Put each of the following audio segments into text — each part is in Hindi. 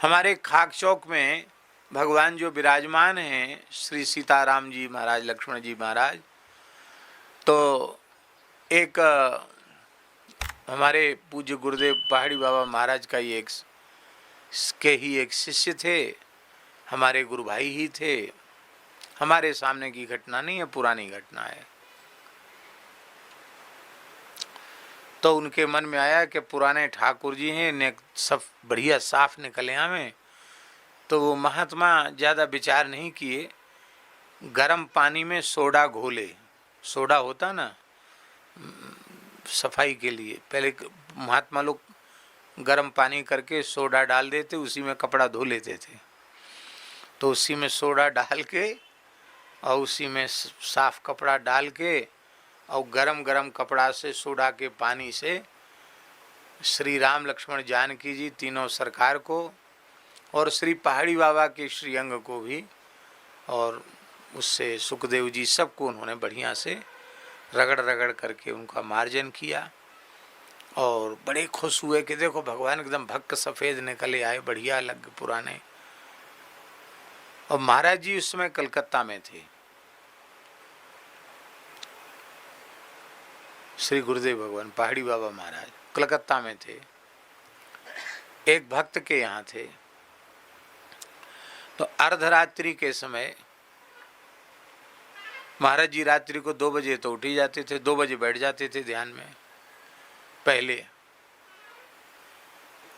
हमारे खाक चौक में भगवान जो विराजमान हैं श्री सीताराम जी महाराज, लक्ष्मण जी महाराज, तो एक हमारे पूज्य गुरुदेव पहाड़ी बाबा महाराज का ही एक शिष्य थे, हमारे गुरु भाई ही थे। हमारे सामने की घटना नहीं है, पुरानी घटना है। तो उनके मन में आया कि पुराने ठाकुर जी हैं, ने सब बढ़िया साफ निकले हमें। तो वो महात्मा ज़्यादा विचार नहीं किए, गर्म पानी में सोडा घोले। सोडा होता ना सफाई के लिए, पहले महात्मा लोग गर्म पानी करके सोडा डाल देते, उसी में कपड़ा धो लेते थे। तो उसी में सोडा डाल के और उसी में साफ कपड़ा डाल के और गरम गरम कपड़ा से सोडा के पानी से श्री राम लक्ष्मण जानकी जी तीनों सरकार को और श्री पहाड़ी बाबा के श्रीअंग को भी और उससे सुखदेव जी सबको उन्होंने बढ़िया से रगड़ रगड़ करके उनका मार्जन किया। और बड़े खुश हुए कि देखो भगवान एकदम भक्क सफ़ेद निकले आए, बढ़िया लग पुराने। और महाराज जी उस समय कलकत्ता में थे, श्री गुरुदेव भगवान पहाड़ी बाबा महाराज कलकत्ता में थे, एक भक्त के यहाँ थे। तो अर्धरात्रि के समय महाराज जी रात्रि को 2 बजे तो उठ ही जाते थे, 2 बजे बैठ जाते थे ध्यान में पहले।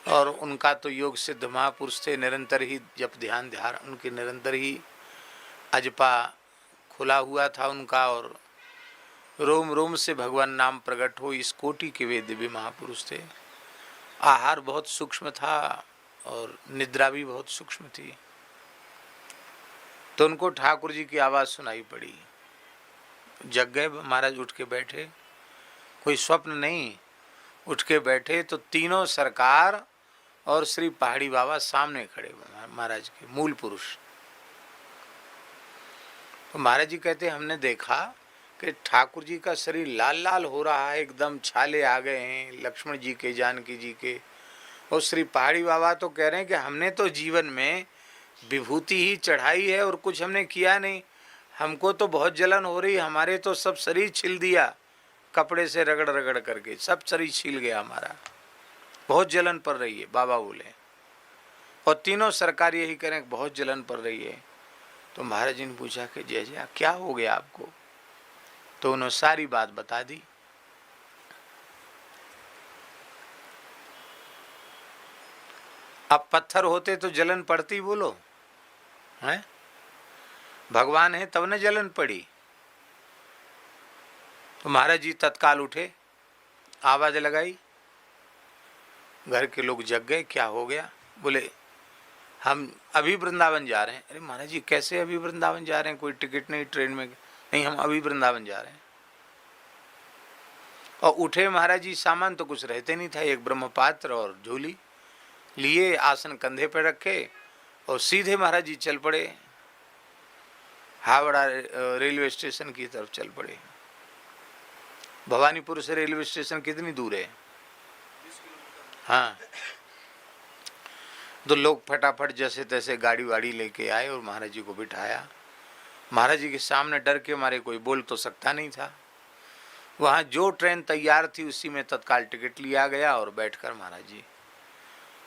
और उनका तो योग सिद्ध महापुरुष थे, निरंतर ही जब ध्यान उनके निरंतर ही अजपा खुला हुआ था उनका, और रोम रोम से भगवान नाम प्रकट हो, इस कोटि के वे दिव्य महापुरुष थे। आहार बहुत सूक्ष्म था और निद्रा भी बहुत सूक्ष्म थी। तो उनको ठाकुर जी की आवाज़ सुनाई पड़ी, जग गए महाराज, उठ के बैठे, कोई स्वप्न नहीं, उठ के बैठे तो तीनों सरकार और श्री पहाड़ी बाबा सामने खड़े महाराज के, मूल पुरुष। तो महाराज जी कहते हमने देखा कि ठाकुर जी का शरीर लाल लाल हो रहा है, एकदम छाले आ गए हैं लक्ष्मण जी के, जानकी जी के। और श्री पहाड़ी बाबा तो कह रहे हैं कि हमने तो जीवन में विभूति ही चढ़ाई है और कुछ हमने किया नहीं, हमको तो बहुत जलन हो रही, हमारे तो सब शरीर छिल दिया, कपड़े से रगड़ रगड़ करके सब शरीर छिल गया हमारा, बहुत जलन पड़ रही है बाबा बोले। और तीनों सरकार यही करें बहुत जलन पड़ रही है। तो महाराज जी ने पूछा कि जय जय क्या हो गया आपको? तो उन्होंने सारी बात बता दी। अब पत्थर होते तो जलन पड़ती, बोलो हैं? भगवान है तब न जलन पड़ी। तो महाराज जी तत्काल उठे, आवाज लगाई, घर के लोग जग गए, क्या हो गया? बोले हम अभी वृंदावन जा रहे हैं। अरे महाराज जी कैसे अभी वृंदावन जा रहे हैं, कोई टिकट नहीं ट्रेन में? नहीं, हम अभी वृंदावन जा रहे हैं। और उठे महाराज जी, सामान तो कुछ रहते नहीं था, एक ब्रह्मपात्र और झोली लिए, आसन कंधे पर रखे और सीधे महाराज जी चल पड़े, हावड़ा रेलवे स्टेशन की तरफ चल पड़े। भवानीपुर से रेलवे स्टेशन कितनी दूर है? हाँ। तो लोग फटाफट जैसे तैसे गाड़ी वाड़ी लेके आए और महाराज जी को बिठाया। महाराज जी के सामने डर के मारे कोई बोल तो सकता नहीं था। वहाँ जो ट्रेन तैयार थी उसी में तत्काल टिकट लिया गया और बैठकर महाराज जी,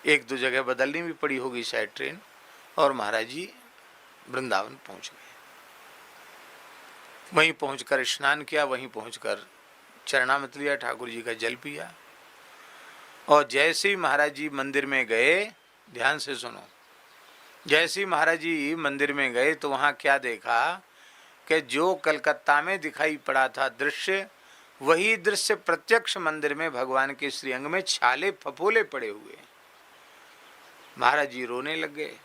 1-2 जगह बदलनी भी पड़ी होगी शायद ट्रेन, और महाराज जी वृंदावन पहुँच गए। वहीं पहुँचकर स्नान किया, वहीं पहुँचकर चरणामृत लिया, ठाकुर जी का जल पिया। और जैसे ही महाराज जी मंदिर में गए, ध्यान से सुनो, जैसे ही महाराज जी मंदिर में गए तो वहाँ क्या देखा कि जो कलकत्ता में दिखाई पड़ा था दृश्य, वही दृश्य प्रत्यक्ष मंदिर में भगवान के श्रीअंग में छाले फफोले पड़े हुए। महाराज जी रोने लग गए।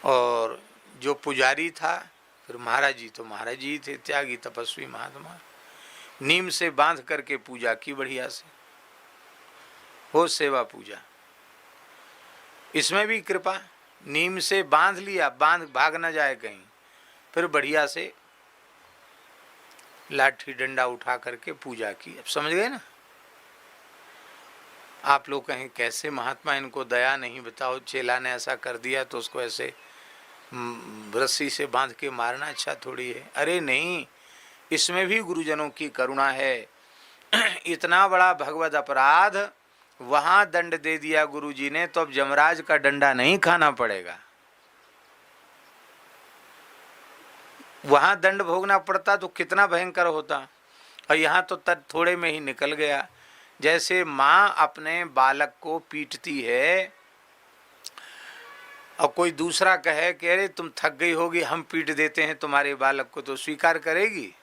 और जो पुजारी था, फिर महाराज जी तो महाराज जी थे, त्यागी तपस्वी महात्मा, नीम से बांध करके पूजा की बढ़िया से, हो सेवा पूजा। इसमें भी कृपा, नीम से बांध लिया, बांध भाग न जाए कहीं, फिर बढ़िया से लाठी डंडा उठा करके पूजा की। अब समझ गए ना? आप लोग कहें कैसे महात्मा, इनको दया नहीं, बताओ चेला ने ऐसा कर दिया तो उसको ऐसे रस्सी से बांध के मारना अच्छा थोड़ी है। अरे नहीं, इसमें भी गुरुजनों की करुणा है। इतना बड़ा भगवत अपराध वहां दंड दे दिया गुरुजी ने, तो अब यमराज का डंडा नहीं खाना पड़ेगा। वहां दंड भोगना पड़ता तो कितना भयंकर होता, और यहाँ तो थोड़े में ही निकल गया। जैसे माँ अपने बालक को पीटती है और कोई दूसरा कहे कि अरे तुम थक गई होगी, हम पीट देते हैं तुम्हारे बालक को, तो स्वीकार करेगी?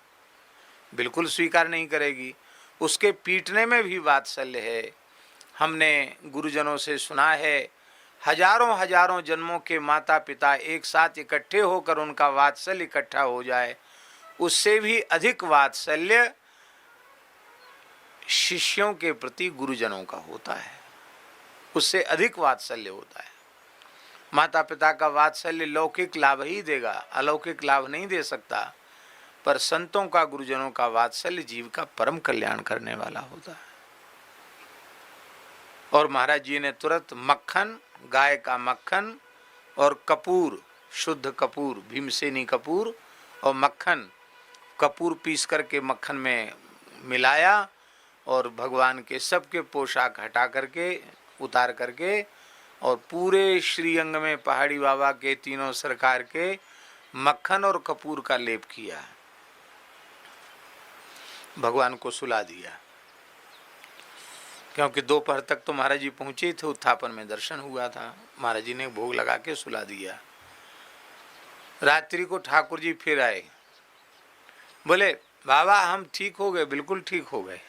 बिल्कुल स्वीकार नहीं करेगी। उसके पीटने में भी वात्सल्य है। हमने गुरुजनों से सुना है, हजारों हजारों जन्मों के माता पिता एक साथ इकट्ठे होकर उनका वात्सल्य इकट्ठा हो जाए, उससे भी अधिक वात्सल्य शिष्यों के प्रति गुरुजनों का होता है, उससे अधिक वात्सल्य होता है। माता पिता का वात्सल्य लौकिक लाभ ही देगा, अलौकिक लाभ नहीं दे सकता, पर संतों का, गुरुजनों का वात्सल्य जीव का परम कल्याण करने वाला होता है। और महाराज जी ने तुरंत मक्खन, गाय का मक्खन और कपूर, शुद्ध कपूर, भीमसेनी कपूर और मक्खन, कपूर पीस करके मक्खन में मिलाया और भगवान के सबके पोशाक हटा करके, उतार करके, और पूरे श्रीअंग में पहाड़ी बाबा के तीनों सरकार के मक्खन और कपूर का लेप किया, भगवान को सुला दिया। क्योंकि दोपहर तक तो महाराज जी पहुंचे थे, उत्थापन में दर्शन हुआ था, महाराज जी ने भोग लगा के सुला दिया। रात्रि को ठाकुर जी फिर आए, बोले बाबा हम ठीक हो गए, बिल्कुल ठीक हो गए।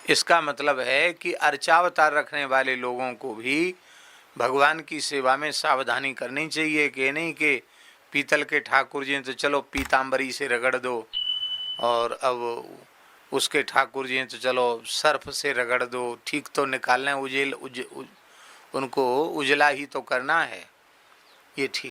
इसका मतलब है कि अर्चावतार रखने वाले लोगों को भी भगवान की सेवा में सावधानी करनी चाहिए। कि नहीं कि पीतल के ठाकुर जी तो चलो पीताम्बरी से रगड़ दो, और अब उसके ठाकुर जी तो चलो सर्फ से रगड़ दो, ठीक तो निकालना है, उनको उजला ही तो करना है, ये ठीक